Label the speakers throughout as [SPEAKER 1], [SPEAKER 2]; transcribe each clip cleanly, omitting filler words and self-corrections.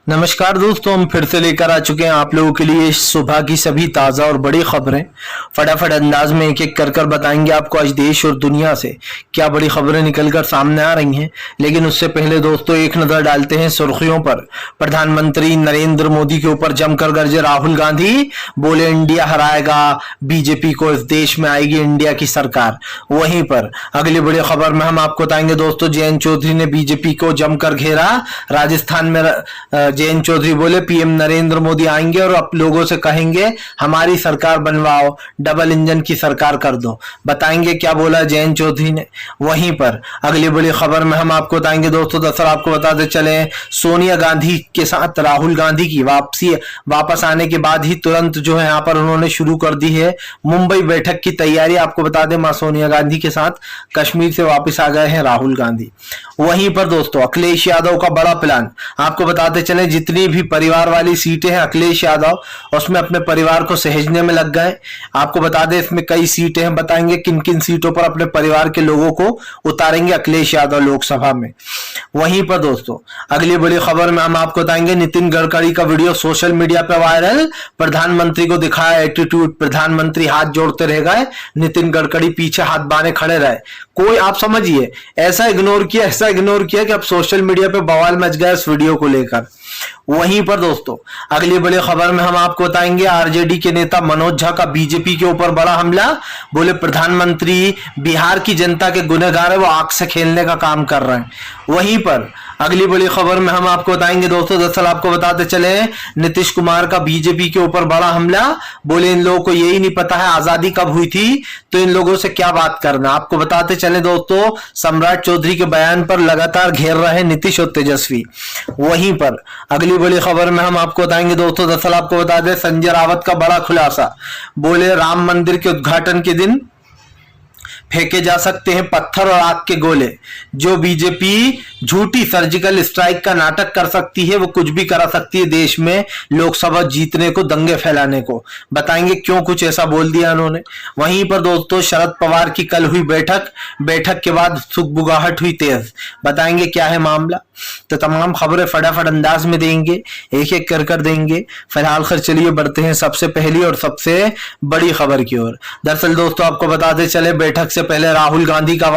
[SPEAKER 1] नमस्कार दोस्तों, हम फिर से लेकर आ चुके हैं आप लोगों के लिए सुबह की सभी ताज़ा और बड़ी खबरें। फटाफट अंदाज में एक एक कर बताएंगे आपको आज देश और दुनिया से क्या बड़ी खबरें निकलकर सामने आ रही हैं। लेकिन उससे पहले दोस्तों एक नज़र डालते हैं सुर्खियों पर। प्रधानमंत्री नरेंद्र मोदी के ऊपर जमकर गरजे राहुल गांधी, बोले इंडिया हराएगा बीजेपी को, इस देश में आएगी इंडिया की सरकार। वहीं पर अगली बड़ी खबर में हम आपको बताएंगे दोस्तों, जयंत चौधरी ने बीजेपी को जमकर घेरा। राजस्थान में जयंत चौधरी बोले पीएम नरेंद्र मोदी आएंगे और आप लोगों से कहेंगे हमारी सरकार बनवाओ, डबल इंजन की सरकार कर दो। बताएंगे क्या बोला जयंत चौधरी ने। वहीं पर अगली बड़ी खबर में हम आपको बताएंगे दोस्तों, दरअसल आपको बताते चले सोनिया गांधी के साथ राहुल गांधी की वापस आने के बाद ही तुरंत जो है यहाँ पर उन्होंने शुरू कर दी है मुंबई बैठक की तैयारी। आपको बता दें मां सोनिया गांधी के साथ कश्मीर से वापस आ गए हैं राहुल गांधी। वहीं पर दोस्तों अखिलेश यादव का बड़ा प्लान, आपको बताते चले जितनी भी परिवार वाली सीटें हैं अखिलेश यादव उसमें अपने परिवार को सहेजने में लग गए। आपको बता दें इसमें कई सीटें हैं, बताएंगे किन किन सीटों पर अपने परिवार के लोगों को उतारेंगे अखिलेश यादव लोकसभा में। वहीं पर दोस्तों अगली बड़ी खबर में हम आपको बताएंगे नितिन गडकरी का वीडियो सोशल मीडिया पर वायरल। प्रधानमंत्री को दिखाया एटीट्यूड, प्रधानमंत्री हाथ जोड़ते रह गए, नितिन गडकरी पीछे हाथ बांधे खड़े रहे। कोई आप समझिए ऐसा इग्नोर किया कि अब सोशल मीडिया पे बवाल मच गया इस वीडियो को लेकर। वहीं पर दोस्तों अगली बड़ी खबर में हम आपको बताएंगे आरजेडी के नेता मनोज झा का बीजेपी के ऊपर बड़ा हमला। बोले प्रधानमंत्री बिहार की जनता के गुनहगार है, वो आंख से खेलने का काम कर रहे हैं। वहीं पर अगली बड़ी खबर में हम आपको बताएंगे दोस्तों, दरअसल आपको बताते चले नीतीश कुमार का बीजेपी के ऊपर बड़ा हमला। बोले इन लोगों को यही नहीं पता है आजादी कब हुई थी, तो इन लोगों से क्या बात करना। आपको बताते चले दोस्तों सम्राट चौधरी के बयान पर लगातार घेर रहे नीतीश और तेजस्वी। वहीं पर अगली बड़ी खबर में हम आपको बताएंगे दोस्तों, दरअसल आपको बता दें संजय रावत का बड़ा खुलासा। बोले राम मंदिर के उद्घाटन के दिन फेंके जा सकते हैं पत्थर और आग के गोले। जो बीजेपी झूठी सर्जिकल स्ट्राइक का नाटक कर सकती है वो कुछ भी करा सकती है देश में लोकसभा जीतने को, दंगे फैलाने को। बताएंगे क्यों कुछ ऐसा बोल दिया उन्होंने। वहीं पर दोस्तों शरद पवार की कल हुई बैठक के बाद सुगबुगाहट हुई तेज। बताएंगे क्या है मामला। तो तमाम खबरें फटाफट अंदाज में देंगे, एक एक कर देंगे। फिलहाल खैर चलिए बढ़ते हैं सबसे पहली और सबसे बड़ी खबर की ओर। दरअसल दोस्तों आपको बताते चले बैठक से पहले राहुल गांधी का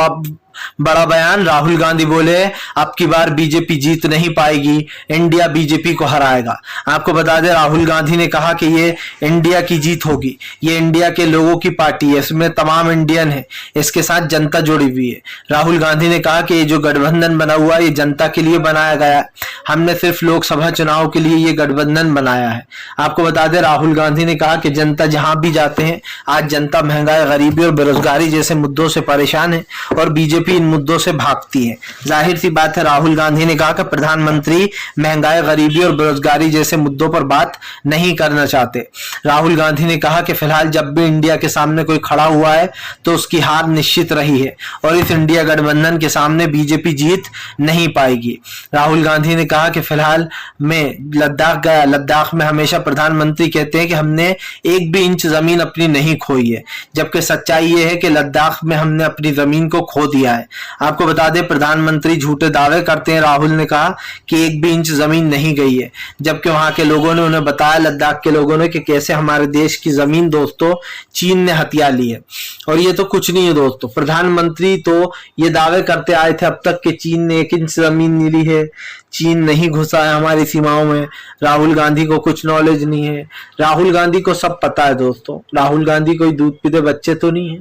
[SPEAKER 1] बड़ा बयान। राहुल गांधी बोले अब की बार बीजेपी जीत नहीं पाएगी, इंडिया बीजेपी को हराएगा। आपको बता दें राहुल गांधी ने कहा कि ये इंडिया की जीत होगी, ये इंडिया के लोगों की पार्टी है, इसमें तमाम इंडियन है, इसके साथ जनता जुड़ी हुई है। राहुल गांधी ने कहा कि ये जो गठबंधन बना हुआ है ये जनता के लिए बनाया गया है, हमने सिर्फ लोकसभा चुनाव के लिए ये गठबंधन बनाया है। आपको बता दें राहुल गांधी ने कहा कि जनता जहां भी जाते हैं, आज जनता महंगाई, गरीबी और बेरोजगारी जैसे मुद्दों से परेशान है और बीजेपी इन मुद्दों से भागती है। जाहिर सी बात है राहुल गांधी ने कहा कि प्रधानमंत्री महंगाई, गरीबी और बेरोजगारी जैसे मुद्दों पर बात नहीं करना चाहते। राहुल गांधी ने कहा कि फिलहाल जब भी इंडिया के सामने कोई खड़ा हुआ है तो उसकी हार निश्चित रही है और इस इंडिया गठबंधन के सामने बीजेपी जीत नहीं पाएगी। राहुल गांधी ने कहा कि फिलहाल मैं लद्दाख गया, लद्दाख में हमेशा प्रधानमंत्री कहते हैं कि हमने एक भी इंच जमीन अपनी नहीं खोई है, जबकि सच्चाई यह है कि लद्दाख में हमने अपनी जमीन को खो दिया है। आपको बता दें प्रधानमंत्री झूठे दावे करते हैं। राहुल ने कहा कि एक भी इंच जमीन नहीं गई है, जबकि वहां के लोगों ने उन्हें बताया, लद्दाख के लोगों ने, कि कैसे हमारे देश की जमीन दोस्तों चीन ने हथिया ली है। और ये तो कुछ नहीं है दोस्तों, प्रधानमंत्री तो ये दावे करते आए थे अब तक कि चीन ने एक इंच जमीन नहीं ली है, चीन नहीं घुसा है हमारी सीमाओं में। राहुल गांधी को कुछ नॉलेज नहीं है। राहुल गांधी को सब पता है दोस्तों, राहुल गांधी कोई दूध पीते बच्चे तो नहीं है।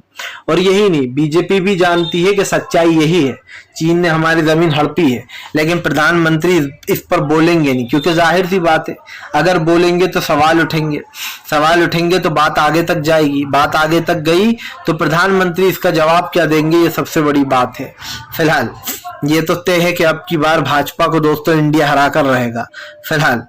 [SPEAKER 1] और यही नहीं, बीजेपी भी जानती है कि सच्चाई यही है, चीन ने हमारी जमीन हड़पी है, लेकिन प्रधानमंत्री इस पर बोलेंगे नहीं, क्योंकि जाहिर सी बात है अगर बोलेंगे तो सवाल उठेंगे तो बात आगे तक जाएगी। बात आगे तक गई तो प्रधानमंत्री इसका जवाब क्या देंगे, ये सबसे बड़ी बात है। फिलहाल ये तो तय है कि अब की बार भाजपा को दोस्तों इंडिया हरा कर रहेगा। फिलहाल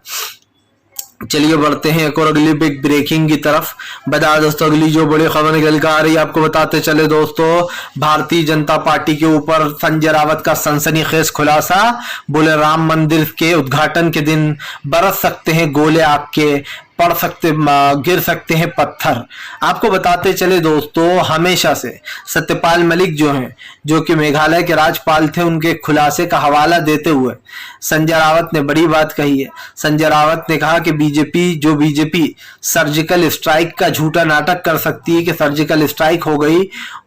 [SPEAKER 1] चलिए बढ़ते हैं एक और अगली बिग ब्रेकिंग की तरफ। बता दोस्तों अगली जो बड़ी खबर निकल कर आ रही है, आपको बताते चले दोस्तों, भारतीय जनता पार्टी के ऊपर संजय रावत का सनसनीखेज खुलासा। बोले राम मंदिर के उद्घाटन के दिन बरस सकते हैं गोले आग के, गिर सकते हैं पत्थर। आपको बताते चले दोस्तों, हमेशा से सत्यपाल मलिक जो हैं, जो कि मेघालय के राज्यपाल थे, उनके खुलासे का हवाला देते हुए संजय रावत ने बड़ी बात कही है। संजय रावत ने कहा कि बीजेपी सर्जिकल स्ट्राइक का झूठा नाटक कर सकती है कि सर्जिकल स्ट्राइक हो गई,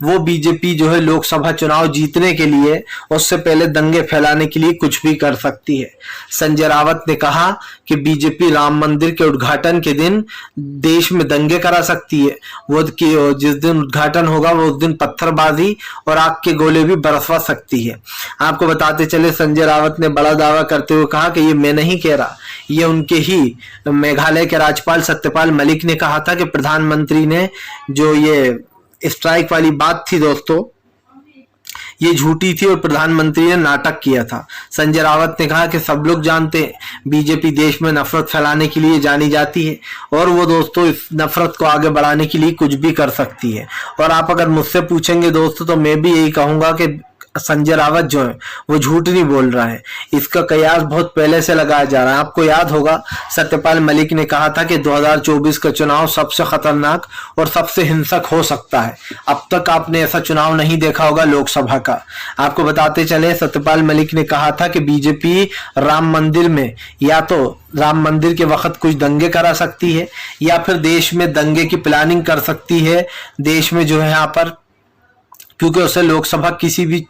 [SPEAKER 1] वो बीजेपी जो है लोकसभा चुनाव जीतने के लिए, उससे पहले दंगे फैलाने के लिए कुछ भी कर सकती है। संजय रावत ने कहा कि बीजेपी राम मंदिर के उद्घाटन के दिन देश में दंगे करा सकती है। वो जिस दिन उद्घाटन होगा वो उस दिन पत्थरबाजी और आग के गोले भी बरसवा सकती है। आपको बताते चले, संजय रावत ने बड़ा दावा करते हुए कहा कि ये मैं नहीं कह रहा, ये उनके ही मेघालय के राज्यपाल सत्यपाल मलिक ने कहा था कि प्रधानमंत्री ने जो ये स्ट्राइक वाली बात थी दोस्तों, ये झूठी थी और प्रधानमंत्री ने नाटक किया था। संजय रावत ने कहा कि सब लोग जानते हैं बीजेपी देश में नफरत फैलाने के लिए जानी जाती है और वो दोस्तों इस नफरत को आगे बढ़ाने के लिए कुछ भी कर सकती है। और आप अगर मुझसे पूछेंगे दोस्तों, तो मैं भी यही कहूंगा कि संजय रावत जो है वो झूठ नहीं बोल रहा है, इसका कयास बहुत पहले से लगाया जा रहा है। आपको याद होगा सत्यपाल मलिक ने कहा था कि 2024 का चुनाव सबसे खतरनाक और सबसे हिंसक हो सकता है। अब तक आपने ऐसा चुनाव नहीं देखा होगा लोकसभा का। आपको बताते चले, सत्यपाल मलिक ने कहा था कि बीजेपी राम मंदिर में या तो राम मंदिर के वक्त कुछ दंगे करा सकती है या फिर देश में दंगे की प्लानिंग कर सकती है देश में जो है यहाँ पर, क्योंकि उसे लोकसभा किसी भी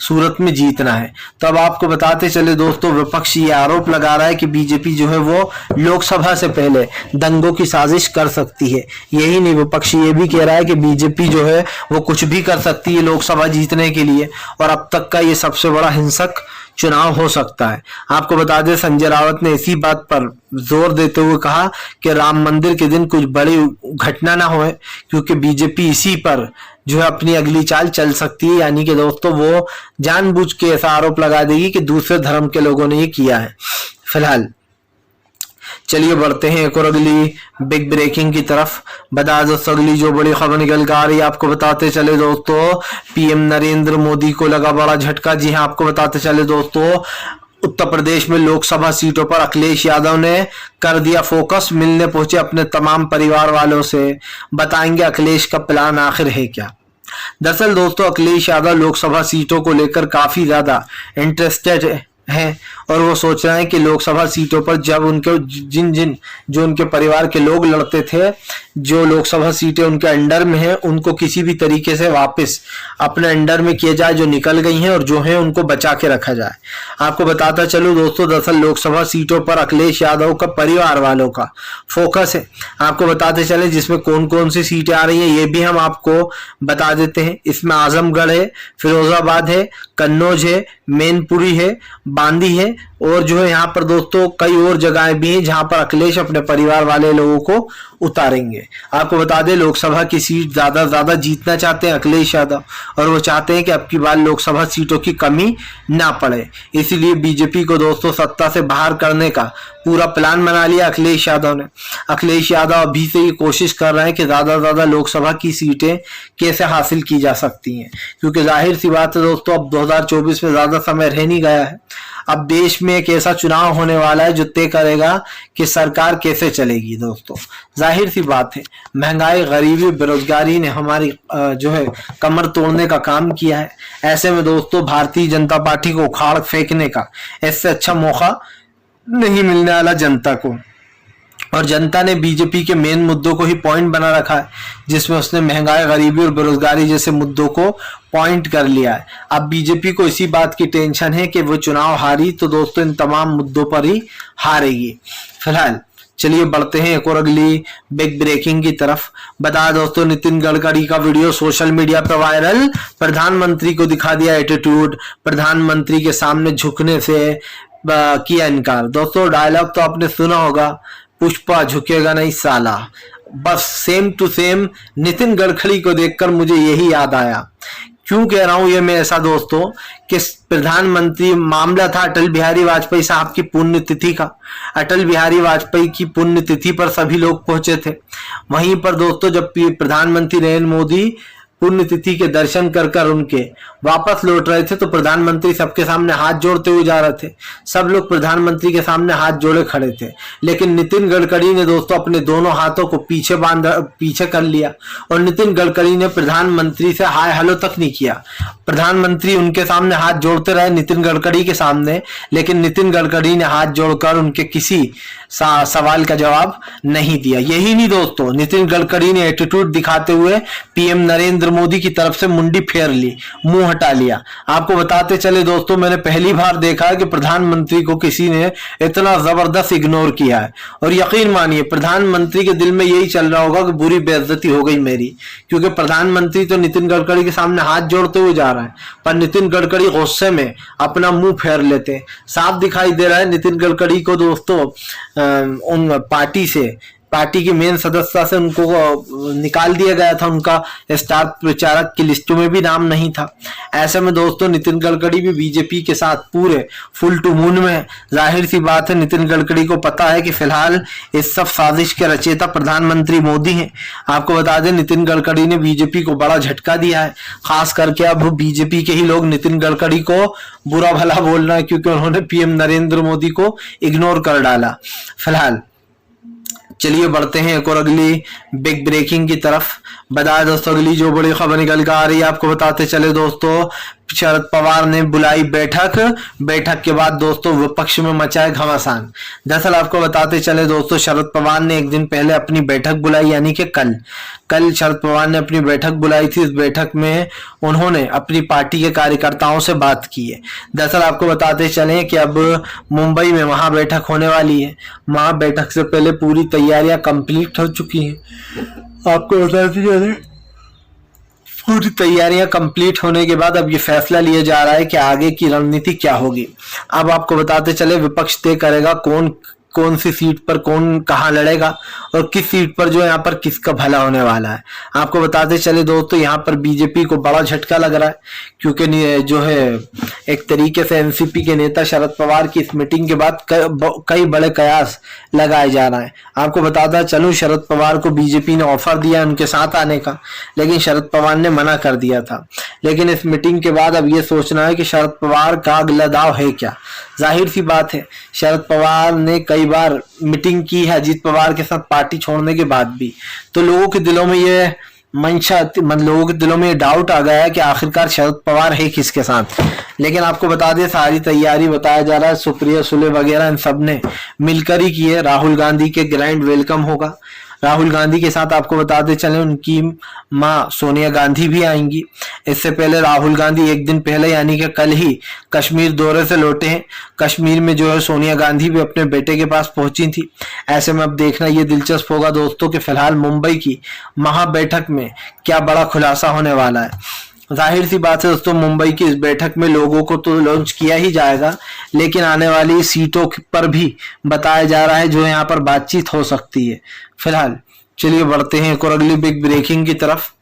[SPEAKER 1] सूरत में जीतना है। तो अब आपको बताते चले दोस्तों, विपक्ष ये आरोप लगा रहा है कि बीजेपी जो है वो लोकसभा से पहले दंगों की साजिश कर सकती है। यही नहीं, विपक्ष ये भी कह रहा है कि बीजेपी जो है वो कुछ भी कर सकती है लोकसभा जीतने के लिए और अब तक का ये सबसे बड़ा हिंसक चुनाव हो सकता है। आपको बता दें, संजय रावत ने इसी बात पर जोर देते हुए कहा कि राम मंदिर के दिन कुछ बड़ी घटना ना होए, क्योंकि बीजेपी इसी पर जो है अपनी अगली चाल चल सकती है। यानी कि दोस्तों वो जानबूझ के ऐसा आरोप लगा देगी कि दूसरे धर्म के लोगों ने ये किया है। फिलहाल चलिए बढ़ते हैं एक और अगली बिग ब्रेकिंग की तरफ। बता दो अगली जो बड़ी खबर निकल कर आ रही है, आपको बताते चले दोस्तों, पीएम नरेंद्र मोदी को लगा बड़ा झटका। जी हां, आपको बताते चले दोस्तों, उत्तर प्रदेश में लोकसभा सीटों पर अखिलेश यादव ने कर दिया फोकस, मिलने पहुंचे अपने तमाम परिवार वालों से। बताएंगे अखिलेश का प्लान आखिर है क्या। दरअसल दोस्तों, अखिलेश यादव लोकसभा सीटों को लेकर काफी ज्यादा इंटरेस्टेड हैं और वो सोच रहे हैं कि लोकसभा सीटों पर जब उनके जो उनके परिवार के लोग लड़ते थे, जो लोकसभा सीटें उनके अंडर में हैं, उनको किसी भी तरीके से वापस अपने अंडर में किए जाए, जो निकल गई हैं, और जो हैं उनको बचा के रखा जाए। आपको बताता चलूं दोस्तों, दरअसल लोकसभा सीटों पर अखिलेश यादव का परिवार वालों का फोकस है। आपको बताते चले जिसमें कौन कौन सी सीटें आ रही हैं ये भी हम आपको बता देते हैं। इसमें आजमगढ़ है, फिरोजाबाद है, कन्नौज है, मैनपुरी है, बांदी है और जो है यहाँ पर दोस्तों कई और जगहें भी हैं जहां पर अखिलेश अपने परिवार वाले लोगों को उतारेंगे। आपको बता दें, लोकसभा की सीट ज्यादा जीतना चाहते हैं अखिलेश यादव और वो चाहते हैं कि अब की बार लोकसभा सीटों की कमी ना पड़े। इसीलिए बीजेपी को दोस्तों सत्ता से बाहर करने का पूरा प्लान बना लिया अखिलेश यादव ने। अखिलेश यादव अभी से ये कोशिश कर रहे हैं कि ज्यादा लोकसभा की सीटें कैसे हासिल की जा सकती हैं, क्योंकि जाहिर सी बात है दोस्तों, अब 2024 में ज्यादा समय रह नहीं गया है। अब देश में एक ऐसा चुनाव होने वाला है जो तय करेगा कि सरकार कैसे चलेगी। दोस्तों जाहिर सी बात है, महंगाई, गरीबी, बेरोजगारी ने हमारी जो है कमर तोड़ने का काम किया है। ऐसे में दोस्तों भारतीय जनता पार्टी को उखाड़ फेंकने का इससे अच्छा मौका नहीं मिलने वाला जनता को। और जनता ने बीजेपी के मेन मुद्दों को ही पॉइंट बना रखा है, जिसमें उसने महंगाई, गरीबी और बेरोजगारी जैसे मुद्दों को पॉइंट कर लिया है। अब बीजेपी को इसी बात की टेंशन है कि वो चुनाव हारी तो दोस्तों इन तमाम मुद्दों पर ही हारेगी। फिलहाल चलिए बढ़ते हैं एक और अगली बिग ब्रेकिंग की तरफ। बता दोस्तों, नितिन गडकरी का वीडियो सोशल मीडिया पर वायरल, प्रधानमंत्री को दिखा दिया एटीट्यूड, प्रधानमंत्री के सामने झुकने से किया इनकार। दोस्तों डायलॉग तो आपने सुना होगा, पुष्पा झुकेगा नहीं साला। बस same to same Nitin Gadkari को देखकर मुझे यही याद आया। क्यों कह रहा हूं ये मैं ऐसा दोस्तों, कि प्रधानमंत्री मामला था अटल बिहारी वाजपेयी साहब की पुण्यतिथि का। अटल बिहारी वाजपेयी की पुण्यतिथि पर सभी लोग पहुंचे थे। वहीं पर दोस्तों जब प्रधानमंत्री नरेंद्र मोदी पुण्यतिथि के दर्शन कर कर उनके वापस लौट रहे थे तो प्रधानमंत्री सबके सामने हाथ जोड़ते हुए जा रहे थे। सब लोग प्रधानमंत्री के सामने हाथ जोड़े खड़े थे, लेकिन नितिन गडकरी ने दोस्तों अपने दोनों हाथों को पीछे कर लिया और नितिन गडकरी ने प्रधानमंत्री से हाय हेलो तक नहीं किया। प्रधानमंत्री उनके सामने हाथ जोड़ते रहे नितिन गडकरी के सामने, लेकिन नितिन गडकरी ने हाथ जोड़कर उनके किसी सवाल का जवाब नहीं दिया। यही नहीं दोस्तों, नितिन गडकरी ने एटीट्यूड दिखाते हुए पीएम नरेंद्र मोदी की तरफ से मुंडी फेर ली, मुंह हटा लिया। आपको बताते चले दोस्तों, मैंने पहली बार देखा है कि प्रधानमंत्री को किसी ने इतना जबरदस्त इग्नोर किया है। और यकीन मानिए प्रधानमंत्री के दिल में यही चल रहा होगा कि बुरी बेइज्जती हो गई मेरी, क्योंकि प्रधानमंत्री तो नितिन गडकरी के सामने हाथ जोड़ते हुए जा रहा है, पर नितिन गडकरी गुस्से में अपना मुंह फेर लेते। साफ दिखाई दे रहा है नितिन गडकरी को दोस्तों उन पार्टी की मेन सदस्यता से उनको निकाल दिया गया था, उनका स्टार प्रचारक की लिस्टों में भी नाम नहीं था। ऐसे में दोस्तों नितिन गडकरी भी बीजेपी के साथ पूरे फुल टू मून में। जाहिर सी बात है नितिन गडकरी को पता है कि फिलहाल इस सब साजिश के रचयिता प्रधानमंत्री मोदी हैं। आपको बता दें नितिन गडकरी ने बीजेपी को बड़ा झटका दिया है, खास करके अब बीजेपी के ही लोग नितिन गडकरी को बुरा भला बोल रहे हैं, क्योंकि उन्होंने पीएम नरेंद्र मोदी को इग्नोर कर डाला। फिलहाल चलिए बढ़ते हैं एक और अगली बिग ब्रेकिंग की तरफ। बताया दोस्तों अगली जो बड़ी खबर निकल कर आ रही है, आपको बताते चले दोस्तों, शरद पवार ने बुलाई बैठक के बाद दोस्तों विपक्ष में मचाए घमासान। दरअसल आपको बताते चले दोस्तों, शरद पवार ने एक दिन पहले अपनी बैठक बुलाई, यानी कि कल शरद पवार ने अपनी बैठक बुलाई थी। इस बैठक में उन्होंने अपनी पार्टी के कार्यकर्ताओं से बात की है। दरअसल आपको बताते चले कि अब मुंबई में महाबैठक होने वाली है। महाबैठक से पहले पूरी तैयारियां कंप्लीट हो चुकी हैं। आपको बताते चले पूरी तैयारियां कंप्लीट होने के बाद अब ये फैसला लिया जा रहा है कि आगे की रणनीति क्या होगी। अब आपको बताते चले विपक्ष तय करेगा कौन सी सीट पर कौन कहां लड़ेगा और किस सीट पर जो यहाँ पर किसका भला होने वाला है। आपको बताते चले दोस्तों, यहाँ पर बीजेपी को बड़ा झटका लग रहा है, क्योंकि जो है एक तरीके से एनसीपी के नेता शरद पवार की इस मीटिंग के बाद कई बड़े कयास लगाए जा रहे हैं। आपको बताता चलूं, शरद पवार को बीजेपी ने ऑफर दिया उनके साथ आने का, लेकिन शरद पवार ने मना कर दिया था। लेकिन इस मीटिंग के बाद अब ये सोचना है कि शरद पवार का अगला दाव है क्या। जाहिर सी बात है शरद पवार ने कई बार मीटिंग की है अजीत पवार के साथ पार्टी छोड़ने के बाद भी, तो लोगों के दिलों में ये लोगों के दिलों में ये डाउट आ गया है कि आखिरकार शरद पवार है किसके साथ। लेकिन आपको बता दें सारी तैयारी बताया जा रहा है सुप्रिया सुले वगैरह इन सब ने मिलकर ही की है। राहुल गांधी के ग्रैंड वेलकम होगा। राहुल गांधी के साथ आपको बताते चले उनकी मां सोनिया गांधी भी आएंगी। इससे पहले राहुल गांधी एक दिन पहले यानी कि कल ही कश्मीर दौरे से लौटे हैं। कश्मीर में जो है सोनिया गांधी भी अपने बेटे के पास पहुंची थी। ऐसे में अब देखना ये दिलचस्प होगा दोस्तों कि फिलहाल मुंबई की महाबैठक में क्या बड़ा खुलासा होने वाला है। जाहिर सी बात है दोस्तों, मुंबई की इस बैठक में लोगों को तो लॉन्च किया ही जाएगा, लेकिन आने वाली सीटों पर भी बताया जा रहा है जो यहाँ पर बातचीत हो सकती है। फिलहाल चलिए बढ़ते हैं एक और अगली बिग ब्रेकिंग की तरफ।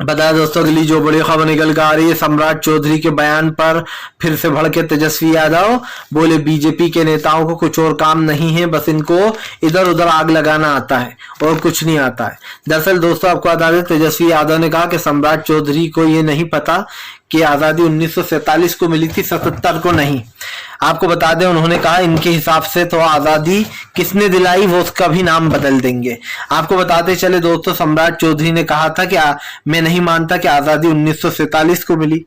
[SPEAKER 1] बताया दोस्तों अगली जो बड़ी खबर निकल कर आ रही है, सम्राट चौधरी के बयान पर फिर से भड़के तेजस्वी यादव। बोले बीजेपी के नेताओं को कुछ और काम नहीं है, बस इनको इधर उधर आग लगाना आता है और कुछ नहीं आता है। दरअसल दोस्तों आपको बता दें तेजस्वी यादव ने कहा कि सम्राट चौधरी को ये नहीं पता कि आजादी 1947 को मिली थी, 77 को नहीं। आपको बता दें उन्होंने कहा इनके हिसाब से तो आजादी किसने दिलाई वो उसका भी नाम बदल देंगे। आपको बताते चले दोस्तों सम्राट चौधरी ने कहा था कि मैं नहीं मानता कि आजादी 1947 को मिली,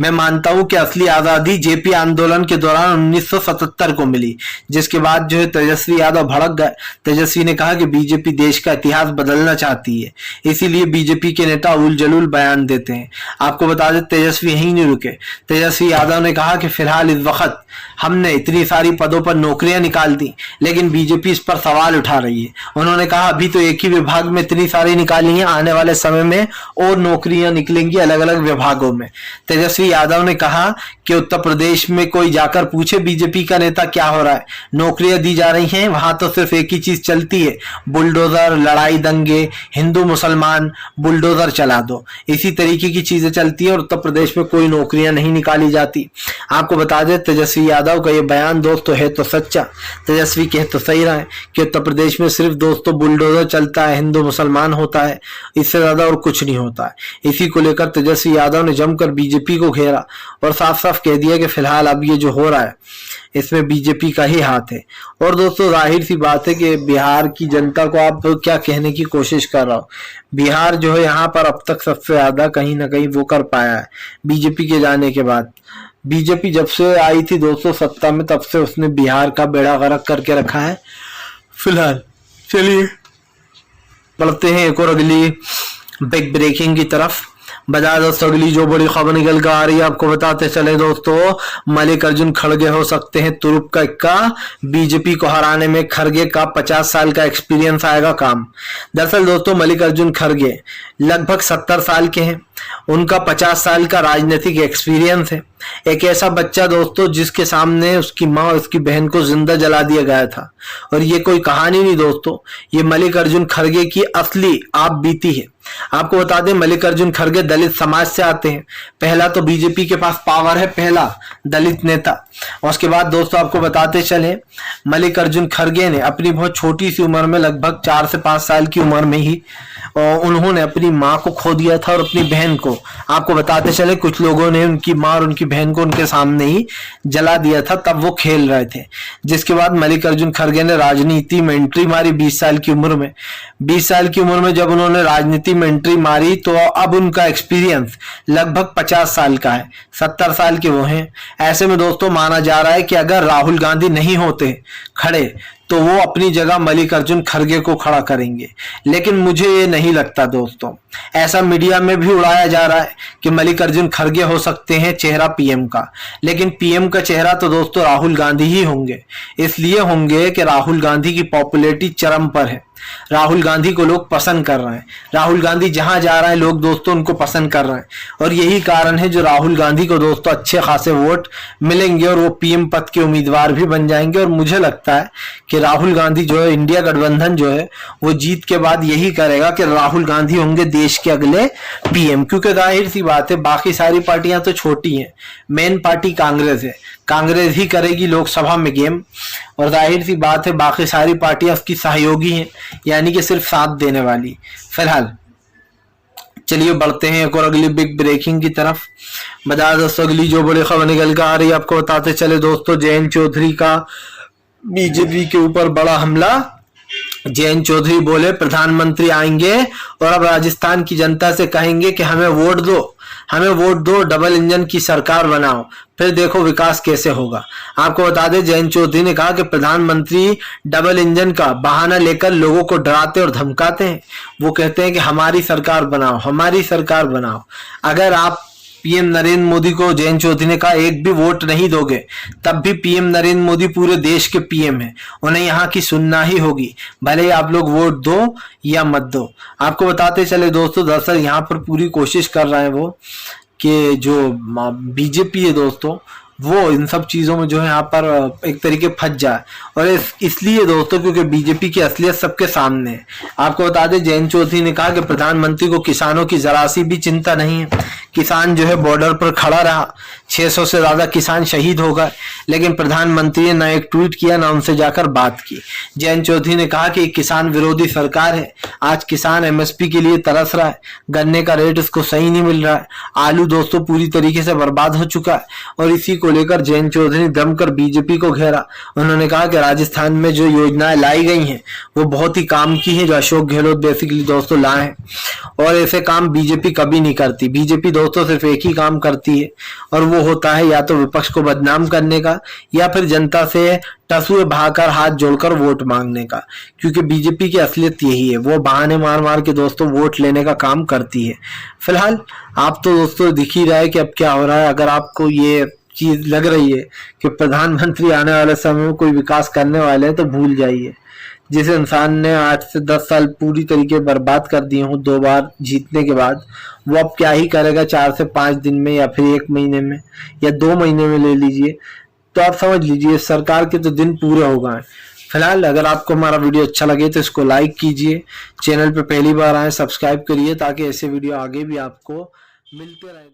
[SPEAKER 1] मैं मानता हूं कि असली आजादी जेपी आंदोलन के दौरान 1977 को मिली। जिसके बाद जो है तेजस्वी यादव भड़क गए। तेजस्वी ने कहा कि बीजेपी देश का इतिहास बदलना चाहती है, इसीलिए बीजेपी के नेता उल जलूल बयान देते हैं। आपको बता दें तेजस्वी यहीं नहीं रुके। तेजस्वी यादव ने कहा कि फिलहाल इस वक्त हमने इतनी सारी पदों पर नौकरियां निकाल दी, लेकिन बीजेपी इस पर सवाल उठा रही है। उन्होंने कहा अभी तो एक ही विभाग में इतनी सारी निकाली हैं, आने वाले समय में और नौकरियां निकलेंगी अलग अलग विभागों में। तेजस्वी तेजस्वी यादव ने कहा कि उत्तर प्रदेश में कोई जाकर पूछे बीजेपी का नेता क्या हो रहा है, नौकरियां दी जा रही हैं, वहां तो सिर्फ एक ही चीज चलती है, बुलडोजर, लड़ाई, दंगे, हिंदू मुसलमान, बुलडोजर चला दो, इसी तरीके की चीजें चलती है और उत्तर प्रदेश में कोई नौकरियां नहीं निकाली जाती। आपको बता दें तेजस्वी यादव का ये बयान दोस्तों है तो सच्चा, तेजस्वी कह तो सही रहा है कि उत्तर प्रदेश में सिर्फ दोस्तों बुलडोजर चलता है, हिंदू मुसलमान होता है, इससे ज्यादा और कुछ नहीं होता है। इसी को लेकर तेजस्वी यादव ने जमकर बीजेपी को घेरा और साफ साफ कह दिया कि फिलहाल अब ये जो हो रहा है इसमें बीजेपी का ही हाथ है। और दोस्तों जाहिर सी बात है कि बिहार की जनता को आप क्या कहने की कोशिश कर रहा हो, बिहार जो है यहाँ पर अब तक सबसे ज्यादा कहीं ना कहीं वो कर पाया है बीजेपी के जाने के बाद। बीजेपी जब से आई थी दोस्तों सत्ता में, तब से उसने बिहार का बेड़ा गर्क करके रखा है। फिलहाल चलिए बढ़ते हैं एक और अगली बिग ब्रेकिंग की तरफ। बता दोस्तों अगली जो बड़ी खबर निकल कर आ रही है आपको बताते चले दोस्तों, मल्लिकार्जुन खड़गे हो सकते हैं तुरुप का इक्का, बीजेपी को हराने में खड़गे का 50 साल का एक्सपीरियंस आएगा काम। दरअसल दोस्तों मल्लिकार्जुन खड़गे लगभग 70 साल के हैं, उनका 50 साल का राजनीतिक एक्सपीरियंस है। एक ऐसा बच्चा दोस्तों जिसके सामने उसकी माँ और उसकी बहन को जिंदा जला दिया गया था। और ये कोई कहानी नहीं दोस्तों, ये मल्लिकार्जुन खड़गे की असली आप बीती है। आपको बता दें मल्लिकार्जुन खड़गे दलित समाज से आते हैं। पहला तो बीजेपी के पास पावर है, पहला दलित नेता। और उसके बाद दोस्तों आपको बताते चले मल्लिकार्जुन खड़गे ने अपनी बहुत छोटी सी उम्र में, लगभग 4 से 5 साल की उम्र में ही उन्होंने अपनी माँ को खो दिया था और अपनी बहन को। आपको बताते चले कुछ लोगों ने उनकी माँ और उनकी बहन को उनके सामने ही जला दिया था, तब वो खेल रहे थे। जिसके बाद मल्लिकार्जुन खड़गे ने राजनीति में एंट्री मारी 20 साल की उम्र में। 20 साल की उम्र में जब उन्होंने राजनीति में एंट्री मारी तो अब उनका एक्सपीरियंस लगभग 50 साल का है, 70 साल के वो हैं। ऐसे में दोस्तों माना जा रहा है कि अगर राहुल गांधी नहीं होते खड़े तो वो अपनी जगह मल्लिकार्जुन खड़गे को खड़ा करेंगे। लेकिन मुझे ये नहीं लगता दोस्तों, ऐसा मीडिया में भी उड़ाया जा रहा है कि मल्लिकार्जुन खड़गे हो सकते हैं चेहरा पीएम का, लेकिन पीएम का चेहरा तो दोस्तों राहुल गांधी ही होंगे। इसलिए होंगे कि राहुल गांधी की पॉपुलैरिटी चरम पर है, राहुल गांधी को लोग पसंद कर रहे हैं, राहुल गांधी जहां जा रहे हैं लोग दोस्तों उनको पसंद कर रहे हैं। और यही कारण है जो राहुल गांधी को दोस्तों अच्छे खासे वोट मिलेंगे और वो पीएम पद के उम्मीदवार भी बन जाएंगे। और मुझे लगता है कि राहुल गांधी जो है, इंडिया गठबंधन जो है वो जीत के बाद यही करेगा कि राहुल गांधी होंगे देश के अगले पीएम। क्योंकि जाहिर सी बात है बाकी सारी पार्टियां तो छोटी हैं, मेन पार्टी कांग्रेस है, कांग्रेस ही करेगी लोकसभा में गेम। और जाहिर सी बात है बाकी सारी पार्टियां उसकी सहयोगी हैं, यानी कि सिर्फ साथ देने वाली। फिलहाल चलिए बढ़ते हैं एक और अगली बिग ब्रेकिंग की तरफ। बता दोस्तों अगली जो बड़ी खबर निकल कर आ रही है आपको बताते चले दोस्तों, जयंत चौधरी का बीजेपी के ऊपर बड़ा हमला। जयंत चौधरी बोले प्रधानमंत्री आएंगे और अब राजस्थान की जनता से कहेंगे कि हमें वोट दो, हमें वोट दो, डबल इंजन की सरकार बनाओ, फिर देखो विकास कैसे होगा। आपको बता दें जयंत चौधरी ने कहा कि प्रधानमंत्री डबल इंजन का बहाना लेकर लोगों को डराते और धमकाते हैं। वो कहते हैं कि हमारी सरकार बनाओ, हमारी सरकार बनाओ। अगर आप पीएम नरेंद्र मोदी को, जयंत चौधरी ने कहा, एक भी वोट नहीं दोगे तब भी पीएम नरेंद्र मोदी पूरे देश के पीएम हैं, उन्हें यहाँ की सुनना ही होगी, भले ही आप लोग वोट दो या मत दो। आपको बताते चले दोस्तों दरअसल यहाँ पर पूरी कोशिश कर रहे हैं वो कि जो बीजेपी है दोस्तों वो इन सब चीजों में जो है यहाँ पर एक तरीके फंस जाए। और इसलिए दोस्तों क्योंकि बीजेपी की असलियत सबके सामने है। आपको बता दें जयंत चौधरी ने कहा कि प्रधानमंत्री को किसानों की जरा सी भी चिंता नहीं है। किसान जो है बॉर्डर पर खड़ा रहा, 600 से ज्यादा किसान शहीद हो गए, लेकिन प्रधानमंत्री ने ना एक ट्वीट किया ना उनसे जाकर बात की। जयंत चौधरी ने कहा कि किसान विरोधी सरकार है, आज किसान एमएसपी के लिए तरस रहा है, गन्ने का रेट इसको सही नहीं मिल रहा है, आलू दोस्तों पूरी तरीके से बर्बाद हो चुका है। और इसी को लेकर जयंत चौधरी ने दमकर बीजेपी को घेरा। उन्होंने कहा कि राजस्थान में जो योजनाएं लाई गई हैं वो बहुत ही काम की हैं, जो अशोक गहलोत बेसिकली दोस्तों लाए हैं, और ऐसे काम बीजेपी कभी नहीं करती। बीजेपी दोस्तों सिर्फ एक ही काम करती है और वो होता है या तो विपक्ष को बदनाम करने का या फिर जनता से टसुए बहाकर हाथ जोड़कर वोट मांगने का। क्योंकि बीजेपी की असलियत यही है, वो बहाने मार मार के दोस्तों वोट लेने का काम करती है। फिलहाल आप तो दोस्तों दिख ही रहा है कि अब क्या हो रहा है। अगर आपको ये चीज लग रही है कि प्रधानमंत्री आने वाले समय में कोई विकास करने वाले हैं तो भूल जाइए, जिस इंसान ने 8 से 10 साल पूरी तरीके बर्बाद कर दिए हों 2 बार जीतने के बाद, वो अब क्या ही करेगा 4 से 5 दिन में या फिर 1 महीने में या 2 महीने में ले लीजिए। तो आप समझ लीजिए सरकार के तो दिन पूरे हो गए। फिलहाल अगर आपको हमारा वीडियो अच्छा लगे तो इसको लाइक कीजिए, चैनल पे पहली बार आए सब्सक्राइब करिए ताकि ऐसे वीडियो आगे भी आपको मिलते रहे।